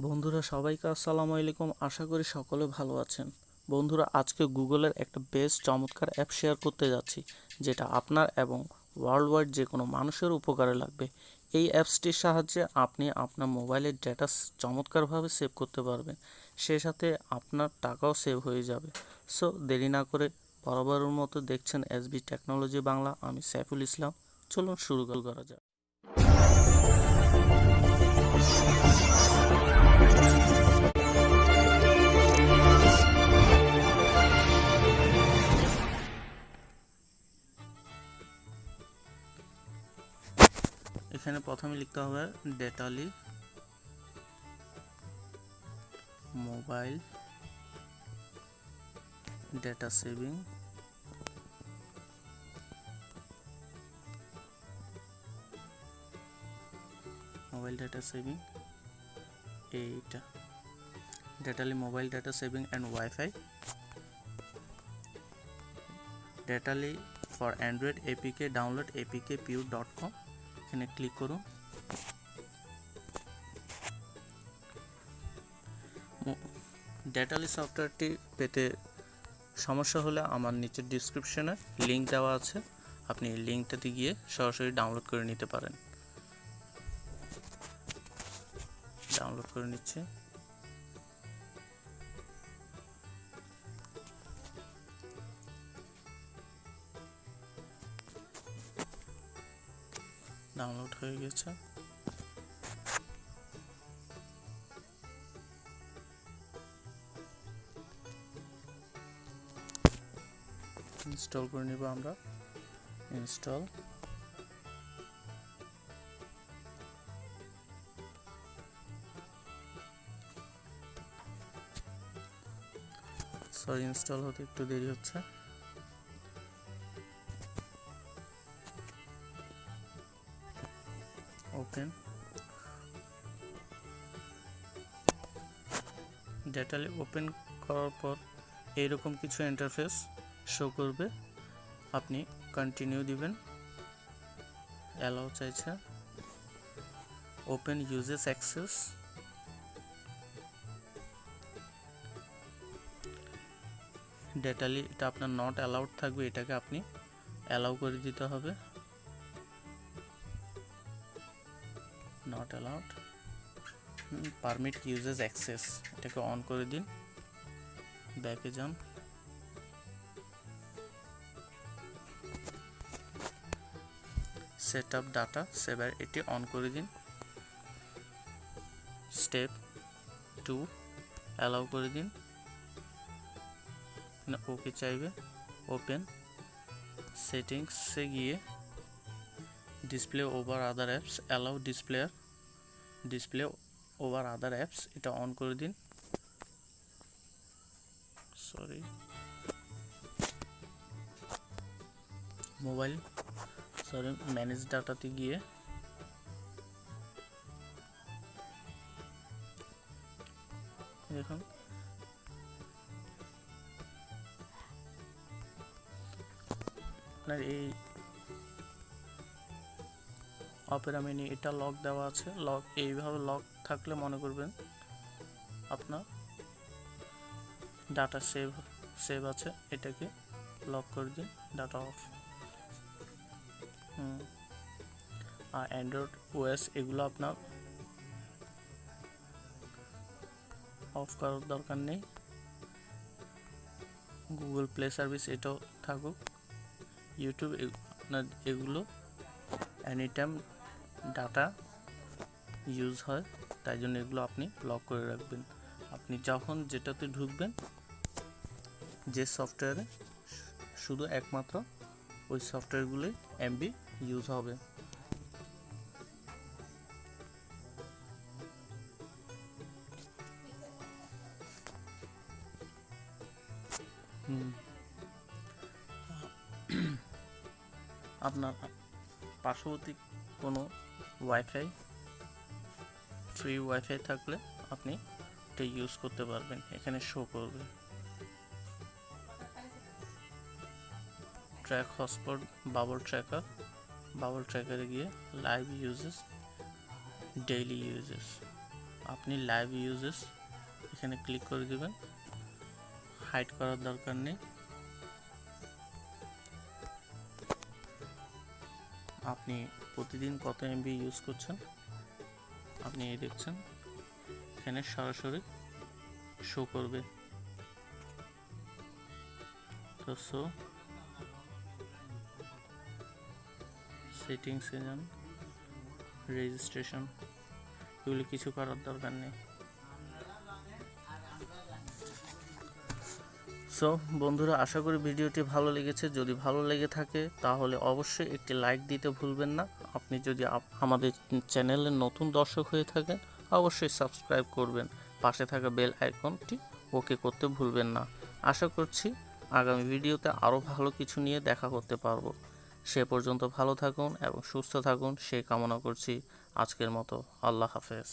বন্ধুরা সবাইকে আসসালামু আলাইকুম। আশা করি সকলে ভালো আছেন। বন্ধুরা আজকে গুগলের একটা বেশ চমৎকার অ্যাপ শেয়ার করতে যাচ্ছি, যেটা আপনার এবং ওয়ার্ল্ড ওয়াইড যে কোনো মানুষের উপকারে লাগবে। এই অ্যাপসটির সাহায্যে আপনি আপনার মোবাইলের ডেটা চমৎকারভাবে সেভ করতে পারবেন, সে সাথে আপনার টাকাও সেভ হয়ে যাবে। সো দেরি না করে বরাবরের মতো দেখছেন এসবি টেকনোলজি বাংলা। আমি সাইফুল ইসলাম। চলুন শুরু করা যাক। এখানে প্রথমে লিখতে হবে datally mobile data saving. Mobile data saving এইটা datally mobile data saving and wifi. datally for Android APK download apkpure.com। এখানে ক্লিক করুন। datally সফটওয়্যারটি পেতে সমস্যা হলে আমার নিচের ডিসক্রিপশনে লিঙ্ক দেওয়া আছে, আপনি লিঙ্কটাতে গিয়ে সরাসরি ডাউনলোড করে নিতে পারেন। ডাউনলোড করে নিচ্ছে। ডাউনলোড হয়ে গেছে। ইনস্টল করে নেব আমরা। ইনস্টল। সরি, ইনস্টল হতে একটু দেরি হচ্ছে। ওপেন। datally ওপেন করার পর এইরকম কিছু ইন্টারফেস শো করবে। আপনি কন্টিনিউ দিবেন। অ্যালাউ চাইছে। Open uses access. datally এটা আপনার নট অ্যালাউড থাকবে, এটাকে আপনি অ্যালাউ করে দিতে হবে। Not allowed. Permit uses access এটাকে অন করে দিন। ব্যাকে যান। সেট আপ ডাটা সেভার এটি অন করে দিন। স্টেপ 2 অ্যালাউ করে দিন। ওকে চাইবে। ওপেন। সেটিংসে গিয়ে ডিসপ্লে ওভার আদার অ্যাপস অ্যালাউ ডিসপ্লে ওভার আদার অ্যাপস এটা অন করে দিন। সরি, ম্যানেজ ডাটাতে গিয়ে দেখুন আপনার এই অপেরা মিনি এটা লক দেওয়া আছে। লক এইভাবে লক থাকলে মনে করবেন আপনার ডাটা সেভ আছে, এটাকে লক করে দিন। Data off. আর অ্যান্ড্রয়েড ওএস এগুলো আপনার অফ করার দরকার নেই। গুগল প্লে সার্ভিস এটাও থাকুক। ইউটিউব আপনার এগুলো এনি টাইম ডাটা ইউজ হয়, তাই জন্য এগুলো আপনি লক করে রাখবেন। আপনি যখন যেটাতে ঢুকবেন, যে সফটওয়্যারে, শুধু একমাত্র ওই সফটওয়্যারগুলোই এমবি ইউজ হবে। আপনার পার্শ্ববর্তী কোনো ফ্রি ওয়াইফাই থাকলে আপনি এটা ইউজ করতে পারবেন। এখানে শো করবে ট্র্যাক হটস্পট বাবল ট্র্যাকারে গিয়ে লাইভ ইউজেস ডেইলি ইউজেস আপনি লাইভ ইউজেস এখানে ক্লিক করে দিবেন, হাইড করার দরকার নেই। আপনি প্রতিদিন কত এমবি ইউজ করছেন আপনি এই দেখছেন, এখানে সরাসরি শো করবে। তো সেটিংসে যান, রেজিস্ট্রেশন, এগুলি কিছু করার দরকার নেই। সো বন্ধুরা, আশা করি ভিডিওটি ভালো লেগেছে। যদি ভালো লেগে থাকে তাহলে অবশ্যই একটি লাইক দিতে ভুলবেন না। আপনি যদি আমাদের চ্যানেলের নতুন দর্শক হয়ে থাকেন অবশ্যই সাবস্ক্রাইব করবেন, পাশে থাকা বেল আইকনটি ওকে করতে ভুলবেন না। আশা করছি আগামী ভিডিওতে আরও ভালো কিছু নিয়ে দেখা করতে পারবো। সে পর্যন্ত ভালো থাকুন এবং সুস্থ থাকুন সেই কামনা করছি। আজকের মতো আল্লাহ হাফেজ।